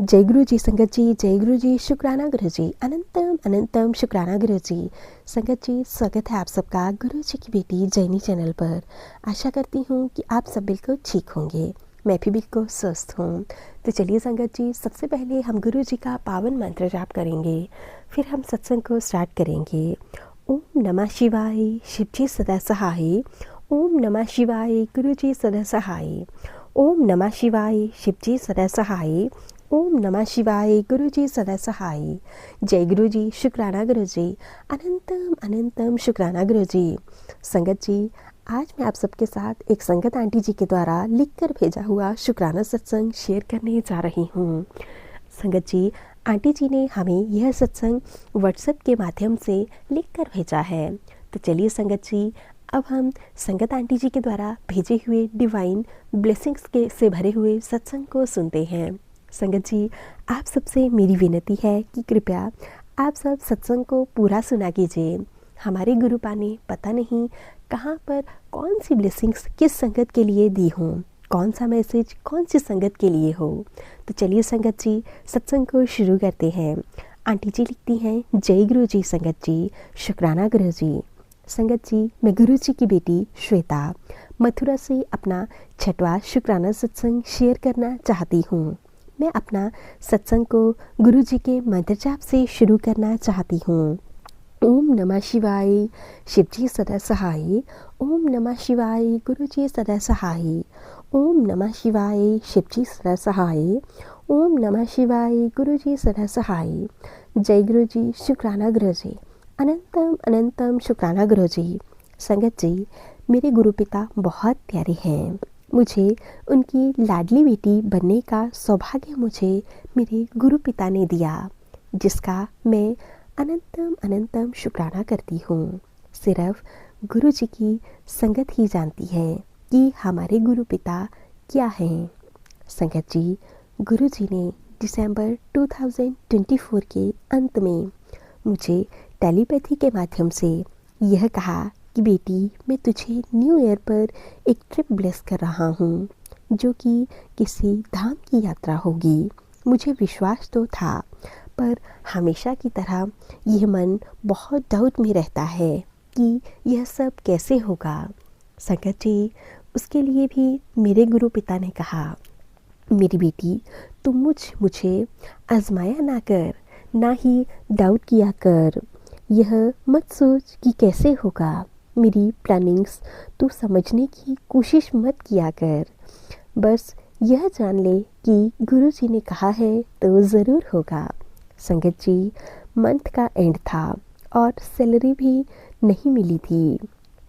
जय गुरु जी संगत जी, जय गुरु जी, शुक्राना गुरु जी, अनंतम अनंतम शुक्राना गुरु जी। संगत जी, स्वागत है आप सबका गुरु जी की बेटी जैनी चैनल पर। आशा करती हूँ कि आप सब बिल्कुल ठीक होंगे, मैं भी बिल्कुल स्वस्थ हूँ। तो चलिए संगत जी, सबसे पहले हम गुरु जी का पावन मंत्र जाप करेंगे, फिर हम सत्संग को स्टार्ट करेंगे। ओम नमः शिवाय, शिव जी सदा सहाय। ओम नमः शिवाय, गुरु जी सदा सहाय। ओम नमः शिवाय, शिव जी सदा सहाय। ओम नमः शिवाय, गुरु जी सदा सहाय। जय गुरु जी, शुक्राना गुरु जी, अनंतम अनंतम शुक्राना गुरु जी। संगत जी, आज मैं आप सबके साथ एक संगत आंटी जी के द्वारा लिखकर भेजा हुआ शुक्राना सत्संग शेयर करने जा रही हूँ। संगत जी, आंटी जी ने हमें यह सत्संग व्हाट्सएप के माध्यम से लिखकर भेजा है। तो चलिए संगत जी, अब हम संगत आंटी जी के द्वारा भेजे हुए डिवाइन ब्लेसिंग्स के से भरे हुए सत्संग को सुनते हैं। संगत जी, आप सबसे मेरी विनती है कि कृपया आप सब सत्संग को पूरा सुना कीजिए। हमारे गुरुपा ने पता नहीं कहाँ पर कौन सी ब्लेसिंग्स किस संगत के लिए दी हों, कौन सा मैसेज कौन सी संगत के लिए हो। तो चलिए संगत जी, सत्संग को शुरू करते हैं। आंटी जी लिखती हैं, जय गुरु जी संगत जी, शुक्राना गुरु जी। संगत जी, मैं गुरु जी की बेटी श्वेता मथुरा से अपना 6वां शुक्राना सत्संग शेयर करना चाहती हूँ। मैं अपना सत्संग को गुरु जी के मंत्र जाप से शुरू करना चाहती हूँ। ओम नमः शिवाय, शिव जी सदा सहाय। ओम नमः शिवाय, गुरु जी सदा सहाय। ओम नमः शिवाय, शिव जी सदा सहाय। ओम नमः शिवाय, गुरु जी सदा सहाय। जय गुरु जी, शुक्राना गुरु जी, अनंतम अनंतम शुक्राना गुरु जी। संगत जी, मेरे गुरु पिता बहुत प्यारे हैं। मुझे उनकी लाडली बेटी बनने का सौभाग्य मुझे मेरे गुरु पिता ने दिया, जिसका मैं अनंतम अनंतम शुक्राना करती हूँ। सिर्फ गुरु जी की संगत ही जानती है कि हमारे गुरु पिता क्या हैं। संगत जी, गुरु जी ने दिसंबर 2024 के अंत में मुझे टेलीपैथी के माध्यम से यह कहा कि बेटी, मैं तुझे न्यू ईयर पर एक ट्रिप ब्लेस कर रहा हूँ, जो कि किसी धाम की यात्रा होगी। मुझे विश्वास तो था, पर हमेशा की तरह यह मन बहुत डाउट में रहता है कि यह सब कैसे होगा। संगत जी, उसके लिए भी मेरे गुरु पिता ने कहा, मेरी बेटी, तुम मुझे आजमाया ना कर, ना ही डाउट किया कर। यह मत सोच कि कैसे होगा। मेरी प्लानिंग्स तू समझने की कोशिश मत किया कर। बस यह जान ले कि गुरु जी ने कहा है तो ज़रूर होगा। संगत जी, मंथ का एंड था और सैलरी भी नहीं मिली थी।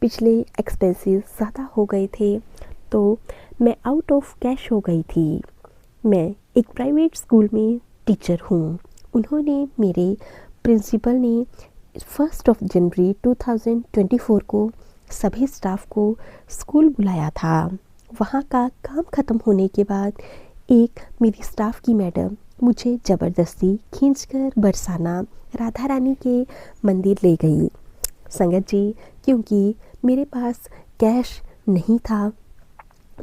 पिछले एक्सपेंसेस ज़्यादा हो गए थे, तो मैं आउट ऑफ कैश हो गई थी। मैं एक प्राइवेट स्कूल में टीचर हूँ। उन्होंने, मेरे प्रिंसिपल ने 1 जनवरी 2024 को सभी स्टाफ को स्कूल बुलाया था। वहाँ का काम ख़त्म होने के बाद एक मेरी स्टाफ की मैडम मुझे ज़बरदस्ती खींचकर बरसाना राधा रानी के मंदिर ले गई। संगत जी, क्योंकि मेरे पास कैश नहीं था,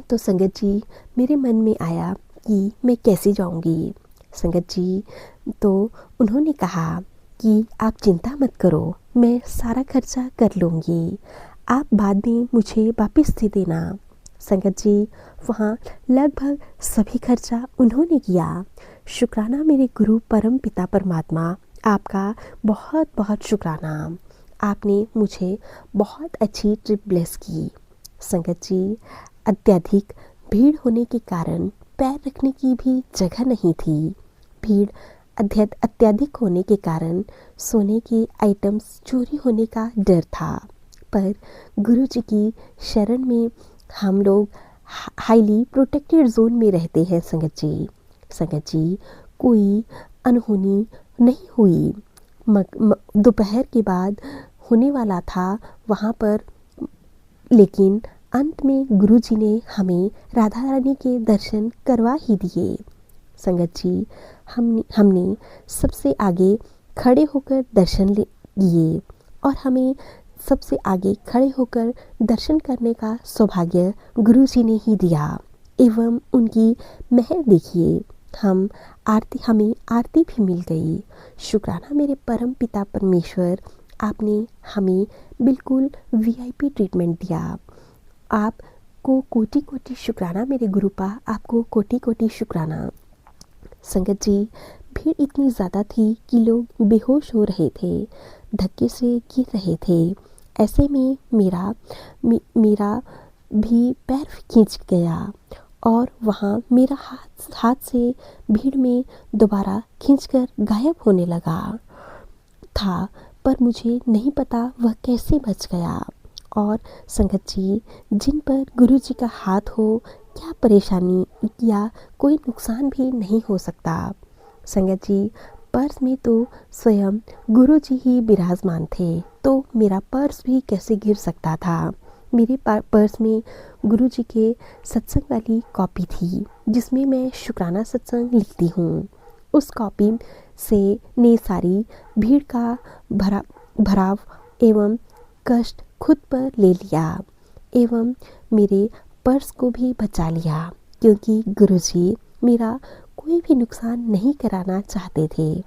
तो संगत जी, मेरे मन में आया कि मैं कैसे जाऊंगी। संगत जी, तो उन्होंने कहा कि आप चिंता मत करो, मैं सारा खर्चा कर लूँगी, आप बाद में मुझे वापस दे देना। संगत जी, वहाँ लगभग सभी खर्चा उन्होंने किया। शुक्राना मेरे गुरु परम पिता परमात्मा, आपका बहुत बहुत शुक्राना। आपने मुझे बहुत अच्छी ट्रिप ब्लेस की। संगत जी, अत्यधिक भीड़ होने के कारण पैर रखने की भी जगह नहीं थी। भीड़ अत्यधिक होने के कारण सोने के आइटम्स चोरी होने का डर था। पर गुरु जी की शरण में हम लोग हाईली प्रोटेक्टेड जोन में रहते हैं। संगत जी, कोई अनहोनी नहीं हुई। दोपहर के बाद होने वाला था वहाँ पर, लेकिन अंत में गुरु जी ने हमें राधा रानी के दर्शन करवा ही दिए। संगत जी, हमने सबसे आगे खड़े होकर दर्शन लिए और हमें सबसे आगे खड़े होकर दर्शन करने का सौभाग्य गुरु जी ने ही दिया। एवं उनकी मेहर देखिए, हमें आरती भी मिल गई। शुक्राना मेरे परम पिता परमेश्वर, आपने हमें बिल्कुल वीआईपी ट्रीटमेंट दिया। आपको कोटि कोटि शुक्राना मेरे गुरुपा, आपको कोटि कोटि शुक्राना। संगत जी, भीड़ इतनी ज़्यादा थी कि लोग बेहोश हो रहे थे, धक्के से गिर रहे थे। ऐसे में मेरा भी पैर खींच गया और वहाँ मेरा हाथ से भीड़ में दोबारा खींचकर गायब होने लगा था, पर मुझे नहीं पता वह कैसे बच गया। और संगत जी, जिन पर गुरु जी का हाथ हो, क्या परेशानी या कोई नुकसान भी नहीं हो सकता। संगत जी, पर्स में तो स्वयं गुरु जी ही विराजमान थे, तो मेरा पर्स भी कैसे गिर सकता था। मेरे पर्स में गुरु जी के सत्संग वाली कॉपी थी, जिसमें मैं शुक्राना सत्संग लिखती हूँ। उस कॉपी से ने सारी भीड़ का भराव एवं कष्ट खुद पर ले लिया एवं मेरे पर्स को भी बचा लिया, क्योंकि गुरुजी मेरा कोई भी नुकसान नहीं कराना चाहते थे।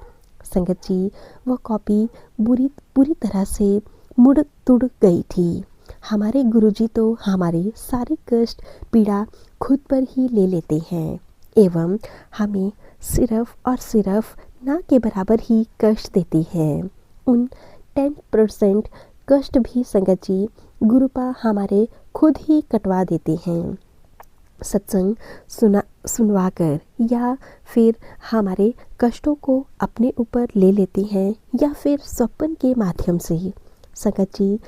संगत जी, वह कॉपी पूरी तरह से मुड़ तुड़ गई थी। हमारे गुरुजी तो हमारे सारे कष्ट पीड़ा खुद पर ही ले लेते हैं एवं हमें सिर्फ और सिर्फ ना के बराबर ही कष्ट देते हैं। उन 10% कष्ट भी संगत जी गुरुपा हमारे खुद ही कटवा देते हैं, सत्संग सुनवा कर, या फिर हमारे कष्टों को अपने ऊपर ले लेते हैं, या फिर स्वप्न के माध्यम से। संगत जी,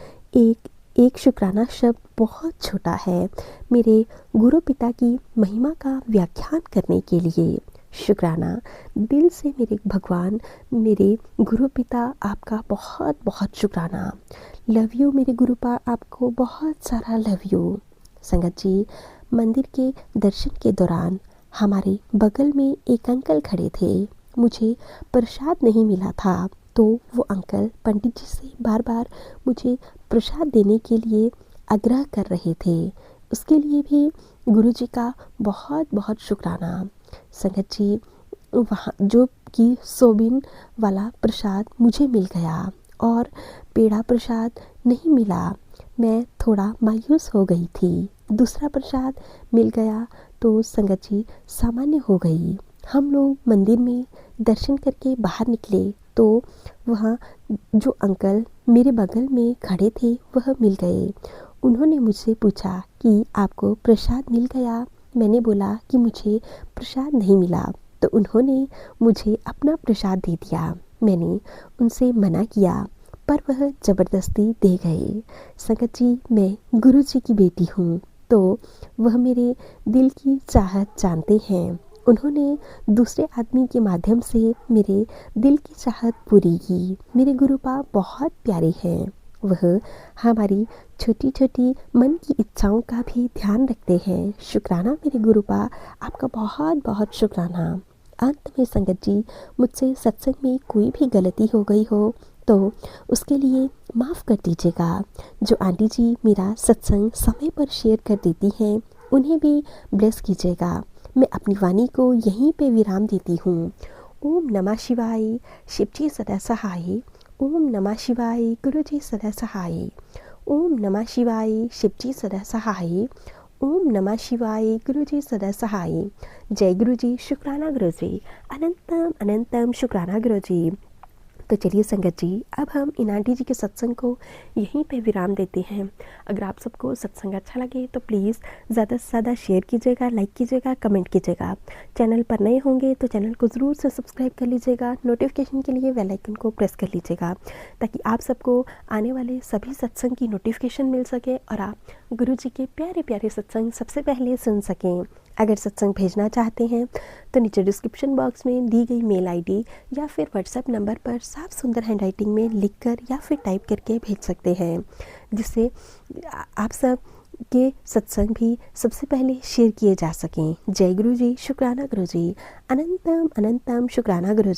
एक शुक्राना शब्द बहुत छोटा है मेरे गुरु पिता की महिमा का व्याख्यान करने के लिए। शुक्राना दिल से मेरे भगवान, मेरे गुरु पिता, आपका बहुत बहुत शुक्राना। लव यू मेरे गुरुपा, आपको बहुत सारा लव यू। संगत जी, मंदिर के दर्शन के दौरान हमारे बगल में एक अंकल खड़े थे। मुझे प्रसाद नहीं मिला था, तो वो अंकल पंडित जी से बार बार मुझे प्रसाद देने के लिए आग्रह कर रहे थे। उसके लिए भी गुरु जी का बहुत बहुत शुक्राना। संगत जी, वहाँ जो कि सोबिन वाला प्रसाद मुझे मिल गया और पेड़ा प्रसाद नहीं मिला। मैं थोड़ा मायूस हो गई थी। दूसरा प्रसाद मिल गया तो संगत जी सामान्य हो गई। हम लोग मंदिर में दर्शन करके बाहर निकले तो वहाँ जो अंकल मेरे बगल में खड़े थे वह मिल गए। उन्होंने मुझसे पूछा कि आपको प्रसाद मिल गया। मैंने बोला कि मुझे प्रसाद नहीं मिला, तो उन्होंने मुझे अपना प्रसाद दे दिया। मैंने उनसे मना किया, पर वह ज़बरदस्ती दे गए। संगत जी, मैं गुरु जी की बेटी हूँ, तो वह मेरे दिल की चाहत जानते हैं। उन्होंने दूसरे आदमी के माध्यम से मेरे दिल की चाहत पूरी की। मेरे गुरुपा बहुत प्यारे हैं। वह हमारी छोटी छोटी मन की इच्छाओं का भी ध्यान रखते हैं। शुक्राना मेरे गुरुपा, आपका बहुत बहुत शुक्राना। अंत में संगत जी, मुझसे सत्संग में कोई भी गलती हो गई हो तो उसके लिए माफ़ कर दीजिएगा। जो आंटी जी मेरा सत्संग समय पर शेयर कर देती हैं, उन्हें भी ब्लेस कीजिएगा। मैं अपनी वाणी को यहीं पे विराम देती हूँ। ओम नमः शिवाय, शिवजी सदा सहाय। ओम नमः शिवाय, गुरुजी सदा सहाय। ओम नमः शिवाय, शिवजी सदा सहाय। ओम नमः शिवाय, गुरुजी सदा सहाय। जय गुरुजी, शुक्राना गुरुजी, अनंतम अनंतम शुक्राना गुरुजी। तो चलिए संगत जी, अब हम इन आंटी जी के सत्संग को यहीं पे विराम देते हैं। अगर आप सबको सत्संग अच्छा लगे तो प्लीज़ ज़्यादा से ज़्यादा शेयर कीजिएगा, लाइक कीजिएगा, कमेंट कीजिएगा। चैनल पर नए होंगे तो चैनल को ज़रूर से सब्सक्राइब कर लीजिएगा। नोटिफिकेशन के लिए बेल आइकन को प्रेस कर लीजिएगा, ताकि आप सबको आने वाले सभी सत्संग की नोटिफिकेशन मिल सके और आप गुरु जी के प्यारे प्यारे सत्संग सबसे पहले सुन सकें। अगर सत्संग भेजना चाहते हैं तो नीचे डिस्क्रिप्शन बॉक्स में दी गई मेल आईडी या फिर व्हाट्सएप नंबर पर साफ सुंदर हैंडराइटिंग में लिखकर या फिर टाइप करके भेज सकते हैं, जिससे आप सब के सत्संग भी सबसे पहले शेयर किए जा सकें। जय गुरु जी, शुक्राना गुरु जी, अनंतम अनंतम शुक्राना गुरु जी।